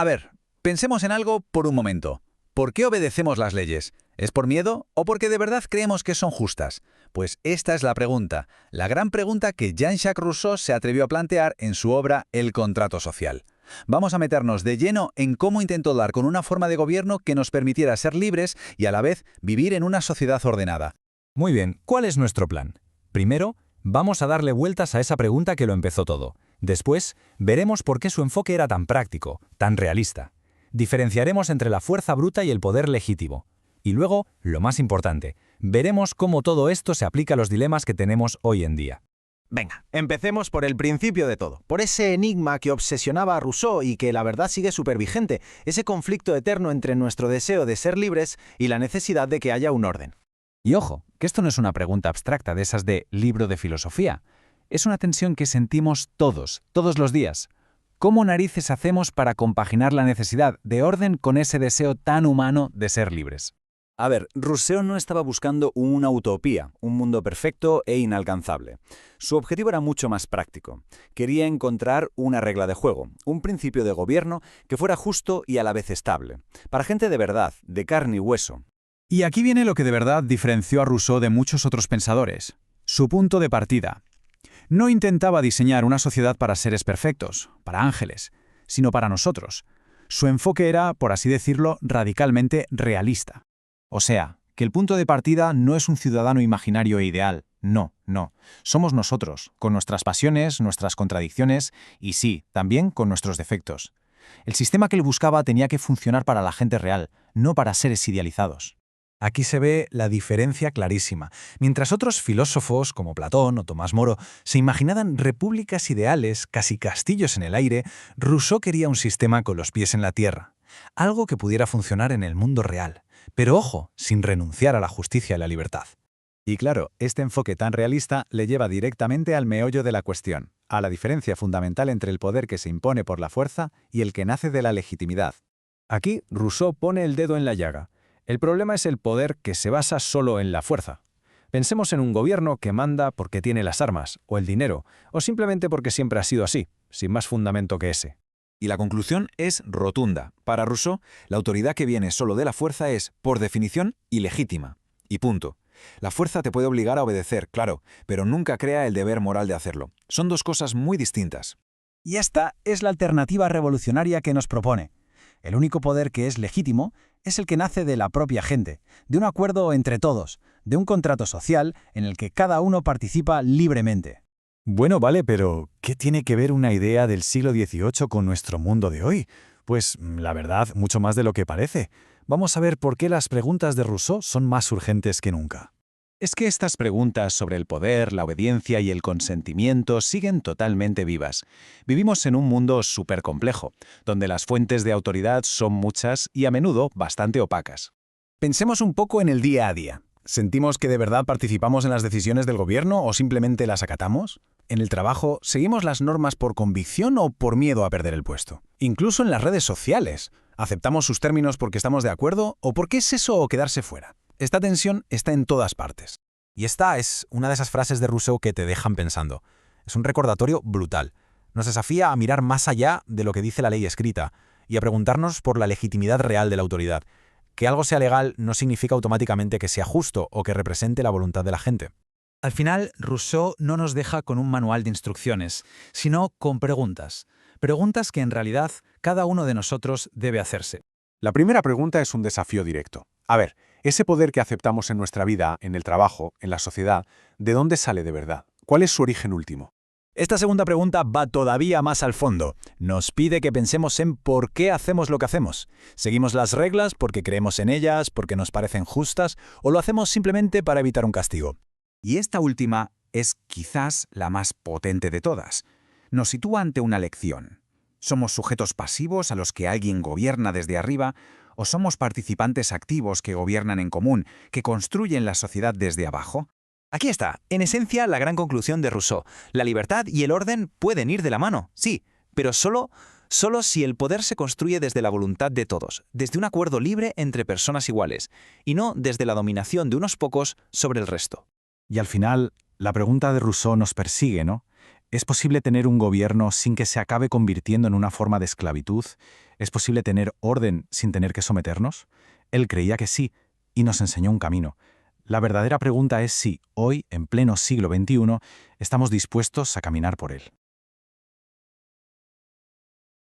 A ver, pensemos en algo por un momento. ¿Por qué obedecemos las leyes? ¿Es por miedo o porque de verdad creemos que son justas? Pues esta es la pregunta, la gran pregunta que Jean-Jacques Rousseau se atrevió a plantear en su obra El contrato social. Vamos a meternos de lleno en cómo intentó dar con una forma de gobierno que nos permitiera ser libres y a la vez vivir en una sociedad ordenada. Muy bien, ¿cuál es nuestro plan? Primero, vamos a darle vueltas a esa pregunta que lo empezó todo. Después, veremos por qué su enfoque era tan práctico, tan realista. Diferenciaremos entre la fuerza bruta y el poder legítimo. Y luego, lo más importante, veremos cómo todo esto se aplica a los dilemas que tenemos hoy en día. Venga, empecemos por el principio de todo, por ese enigma que obsesionaba a Rousseau y que la verdad sigue súper vigente, ese conflicto eterno entre nuestro deseo de ser libres y la necesidad de que haya un orden. Y ojo, que esto no es una pregunta abstracta de esas de libro de filosofía. Es una tensión que sentimos todos los días. ¿Cómo narices hacemos para compaginar la necesidad de orden con ese deseo tan humano de ser libres? A ver, Rousseau no estaba buscando una utopía, un mundo perfecto e inalcanzable. Su objetivo era mucho más práctico. Quería encontrar una regla de juego, un principio de gobierno que fuera justo y a la vez estable, para gente de verdad, de carne y hueso. Y aquí viene lo que de verdad diferenció a Rousseau de muchos otros pensadores, su punto de partida. No intentaba diseñar una sociedad para seres perfectos, para ángeles, sino para nosotros. Su enfoque era, por así decirlo, radicalmente realista. O sea, que el punto de partida no es un ciudadano imaginario e ideal. No. Somos nosotros, con nuestras pasiones, nuestras contradicciones y sí, también con nuestros defectos. El sistema que él buscaba tenía que funcionar para la gente real, no para seres idealizados. Aquí se ve la diferencia clarísima. Mientras otros filósofos, como Platón o Tomás Moro, se imaginaban repúblicas ideales, casi castillos en el aire, Rousseau quería un sistema con los pies en la tierra. Algo que pudiera funcionar en el mundo real. Pero ojo, sin renunciar a la justicia y la libertad. Y claro, este enfoque tan realista le lleva directamente al meollo de la cuestión, a la diferencia fundamental entre el poder que se impone por la fuerza y el que nace de la legitimidad. Aquí, Rousseau pone el dedo en la llaga. El problema es el poder que se basa solo en la fuerza. Pensemos en un gobierno que manda porque tiene las armas, o el dinero, o simplemente porque siempre ha sido así, sin más fundamento que ese. Y la conclusión es rotunda. Para Rousseau, la autoridad que viene solo de la fuerza es, por definición, ilegítima. Y punto. La fuerza te puede obligar a obedecer, claro, pero nunca crea el deber moral de hacerlo. Son dos cosas muy distintas. Y esta es la alternativa revolucionaria que nos propone. El único poder que es legítimo es el que nace de la propia gente, de un acuerdo entre todos, de un contrato social en el que cada uno participa libremente. Bueno, vale, pero ¿qué tiene que ver una idea del siglo XVIII con nuestro mundo de hoy? Pues, la verdad, mucho más de lo que parece. Vamos a ver por qué las preguntas de Rousseau son más urgentes que nunca. Es que estas preguntas sobre el poder, la obediencia y el consentimiento siguen totalmente vivas. Vivimos en un mundo súper complejo, donde las fuentes de autoridad son muchas y a menudo bastante opacas. Pensemos un poco en el día a día. ¿Sentimos que de verdad participamos en las decisiones del gobierno o simplemente las acatamos? En el trabajo, ¿seguimos las normas por convicción o por miedo a perder el puesto? Incluso en las redes sociales, ¿aceptamos sus términos porque estamos de acuerdo o porque es eso o quedarse fuera? Esta tensión está en todas partes. Y esta es una de esas frases de Rousseau que te dejan pensando. Es un recordatorio brutal. Nos desafía a mirar más allá de lo que dice la ley escrita y a preguntarnos por la legitimidad real de la autoridad. Que algo sea legal no significa automáticamente que sea justo o que represente la voluntad de la gente. Al final, Rousseau no nos deja con un manual de instrucciones, sino con preguntas. Preguntas que en realidad cada uno de nosotros debe hacerse. La primera pregunta es un desafío directo. A ver, ese poder que aceptamos en nuestra vida, en el trabajo, en la sociedad, ¿de dónde sale de verdad? ¿Cuál es su origen último? Esta segunda pregunta va todavía más al fondo. Nos pide que pensemos en por qué hacemos lo que hacemos. ¿Seguimos las reglas porque creemos en ellas, porque nos parecen justas, o lo hacemos simplemente para evitar un castigo? Y esta última es quizás la más potente de todas. Nos sitúa ante una lección. ¿Somos sujetos pasivos a los que alguien gobierna desde arriba, o somos participantes activos que gobiernan en común, que construyen la sociedad desde abajo? Aquí está, en esencia, la gran conclusión de Rousseau. La libertad y el orden pueden ir de la mano, sí, pero solo si el poder se construye desde la voluntad de todos, desde un acuerdo libre entre personas iguales, y no desde la dominación de unos pocos sobre el resto. Y al final, la pregunta de Rousseau nos persigue, ¿no? ¿Es posible tener un gobierno sin que se acabe convirtiendo en una forma de esclavitud? ¿Es posible tener orden sin tener que someternos? Él creía que sí, y nos enseñó un camino. La verdadera pregunta es si, hoy, en pleno siglo XXI, estamos dispuestos a caminar por él.